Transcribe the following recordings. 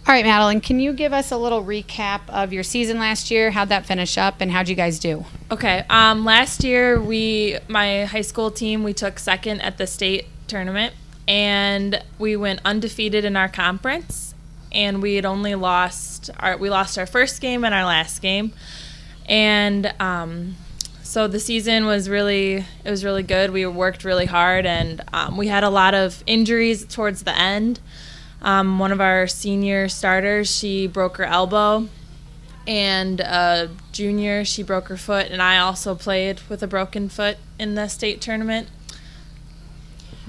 All right, Madeline, can you give us a little recap of your season last year? How'd that finish up, and how'd you guys do? Okay. Last year, my high school team, we took second at the state tournament, and we went undefeated in our conference, and we had only lost our first game and our last game, and so the season was really good. We worked really hard, and we had a lot of injuries towards the end. One of our senior starters, she broke her elbow, and a junior, she broke her foot, and I also played with a broken foot in the state tournament.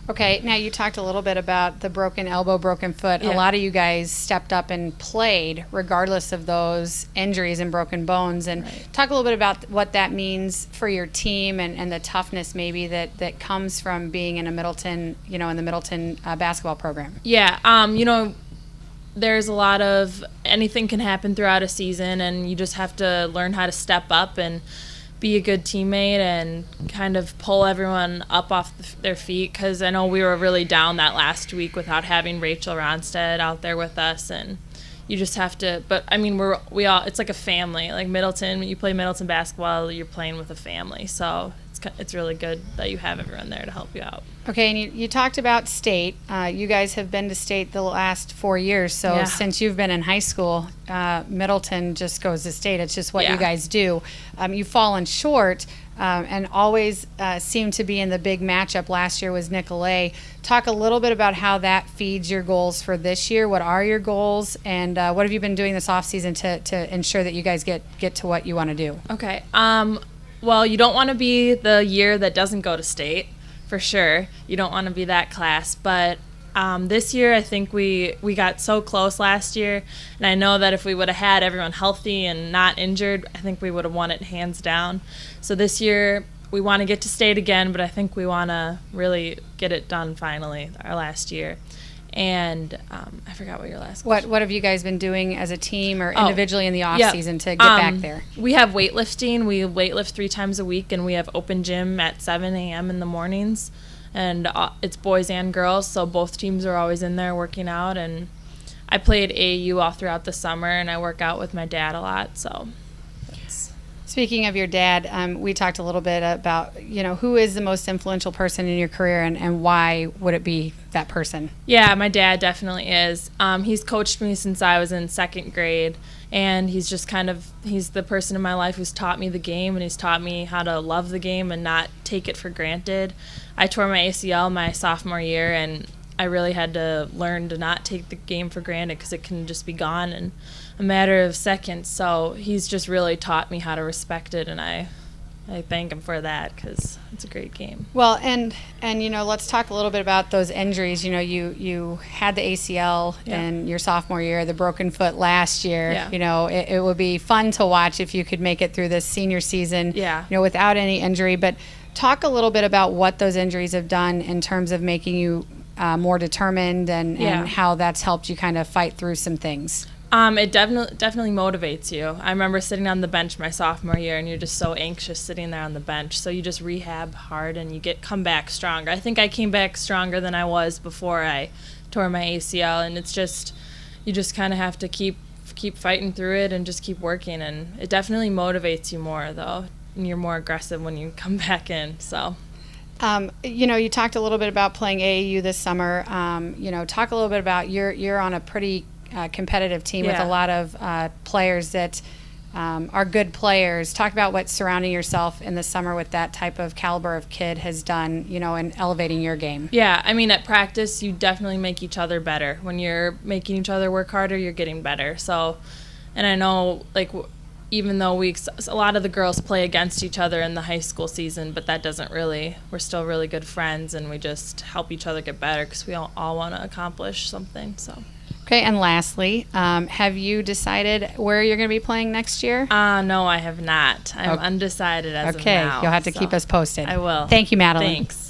Okay, now you talked a little bit about the broken elbow, broken foot. Yeah. A lot of you guys stepped up and played regardless of those injuries and broken bones. And talk a little bit about what that means for your team and the toughness maybe that comes from being in a Middleton, in the Middleton basketball program. Yeah, there's a lot of anything can happen throughout a season, and you just have to learn how to step up and be a good teammate and kind of pull everyone up off their feet, because I know we were really down that last week without having Rachel Ronstadt out there with us, and you just have to. But I mean, we all, it's like a family. Like Middleton, you play Middleton basketball, you're playing with a family, so it's really good that you have everyone there to help you out. Okay, and you talked about state. You guys have been to state the last 4 years, so Yeah. since you've been in high school, Middleton just goes to state. It's just what you guys do. You've fallen short and always seem to be in the big matchup. Last year was Nicolay. Talk a little bit about how that feeds your goals for this year. What are your goals, and what have you been doing this offseason to ensure that you guys get to what you want to do? Okay. Well, you don't want to be the year that doesn't go to state, for sure. You don't want to be that class. But this year, I think we got so close last year, and I know that if we would have had everyone healthy and not injured, I think we would have won it hands down. So this year, we want to get to state again, but I think we want to really get it done finally, our last year. And I forgot what your last question. What have you guys been doing as a team or individually in the off season to get back there? We have weightlifting. We weightlift 3 times a week, and we have open gym at 7 a.m. in the mornings. And it's boys and girls, so both teams are always in there working out. And I played AAU all throughout the summer, and I work out with my dad a lot. So. Speaking of your dad, we talked a little bit about, who is the most influential person in your career, and why would it be that person? Yeah, my dad definitely is. He's coached me since I was in 2nd grade, and he's just he's the person in my life who's taught me the game, and he's taught me how to love the game and not take it for granted. I tore my ACL my sophomore year, and I really had to learn to not take the game for granted, because it can just be gone in a matter of seconds. So he's just really taught me how to respect it, and I thank him for that, because it's a great game. Well, and let's talk a little bit about those injuries. You had the ACL in your sophomore year, the broken foot last year. Yeah. It would be fun to watch if you could make it through this senior season. Yeah. Without any injury. But talk a little bit about what those injuries have done in terms of making you more determined, and how that's helped you kind of fight through some things. It definitely motivates you. I remember sitting on the bench my sophomore year, and you're just so anxious sitting there on the bench. So you just rehab hard, and you come back stronger. I think I came back stronger than I was before I tore my ACL, and it's just, you just kind of have to keep fighting through it and just keep working. And it definitely motivates you more, though, and you're more aggressive when you come back in. So. You talked a little bit about playing AAU this summer. Talk a little bit about you're on a pretty competitive team with a lot of players that are good players. Talk about what surrounding yourself in the summer with that type of caliber of kid has done, in elevating your game. Yeah, I mean, at practice, you definitely make each other better. When you're making each other work harder, you're getting better. So, and I know, even though a lot of the girls play against each other in the high school season, but that doesn't really, we're still really good friends, and we just help each other get better, because we all want to accomplish something. So. Okay, and lastly, have you decided where you're going to be playing next year? No, I have not. I'm undecided as of now. Okay, you'll have to keep us posted. I will. Thank you, Madeline. Thanks.